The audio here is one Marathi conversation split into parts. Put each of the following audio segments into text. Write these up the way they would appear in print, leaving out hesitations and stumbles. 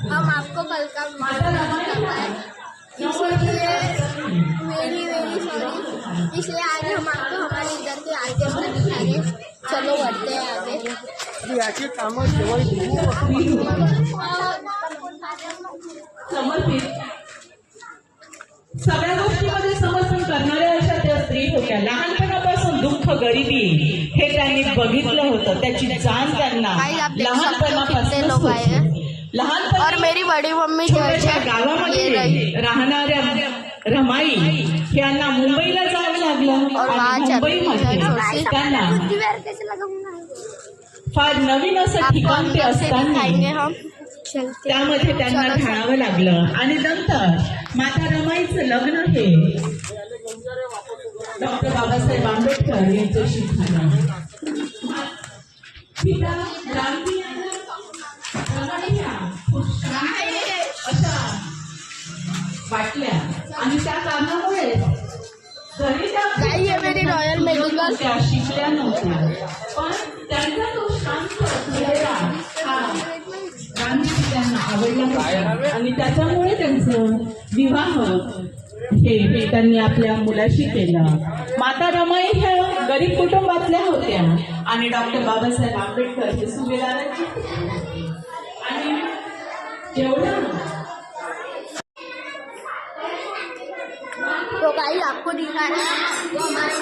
हम आपको वेलकम करता है, इसलिए वेरी सॉरी। इसलिए आज हम आपको हमारे इधर के आर्केस्ट्रा दिखाएंगे। चलो बढ़ते हैं आगे। याची कामं जेव्हा समर्पित सगळ्या गोष्टींमध्ये समर्पण करणाऱ्या अशा त्या स्त्री होत्या। लहानपणापासून दुःख गरिबी हे त्यांनी बघितलं होतं, त्याची जाण त्यांना लहानपणापासून और मेरी बड़ी मम्मी छोट्याशा गावामध्ये राहणाऱ्या रमाई यांना मुंबईला जावं लागलं आणि मुंबईमध्ये त्यांना फार नवीन असं ठिकाण ते असताना त्यामध्ये त्यांना ठाणावं लागलं आणि नंतर माता रमाईचं लग्न हे डॉक्टर बाबासाहेब आंबेडकर यांच्याशी झालं। पिता क्रांती अशा वाटल्या आणि त्या कारणामुळे घरी रॉयल मेडिकल त्या शिकल्या नव्हत्या, पण त्यांचा तो शांत चेहरा हा गांधीजी त्यांना आवडला होता आणि त्याच्यामुळे त्यांचं विवाह हे त्यांनी आपल्या मुलाशी केलं। माता रमाई ह्या गरीब कुटुंबातल्या होत्या आणि डॉक्टर बाबासाहेब आंबेडकर हे सुभेदारांचे आणि जेवढं तो गाइस आपको दिखा रहे हैं वो हमारे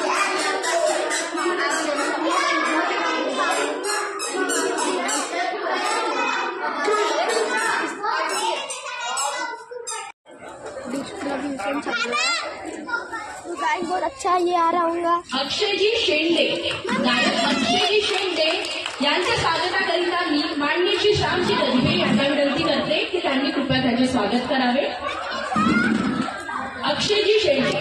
डिस्ट्रीब्यूशन चल रहा है। तो गाइस बहुत अच्छा ये आ रहा होगा। अक्षयजी शेंडे, गायक अक्षयजी शेंडे यांच्या स्वागताकरिता मी माननीय श्री श्यामजी गदिमे यांना विनंती करते की त्यांनी कृपया त्यांचे स्वागत करावे। अक्षयजी शेंडे।